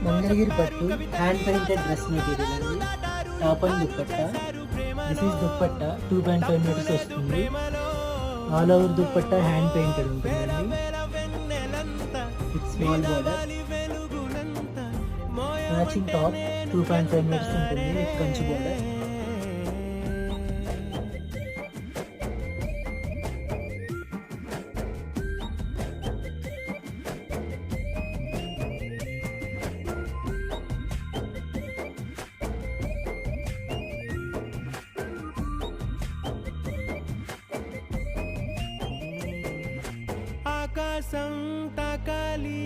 మంగళగిరి పట్టు hand painted dress material అండి. Top and dupatta. This is dupatta 2.5 metres వస్తుంది. All over dupatta hand painted ఉంటుందండి. With small border. Matching top 2.5 metres ఉంటుంది with Kanchi border. ఆకాశం తాకాలి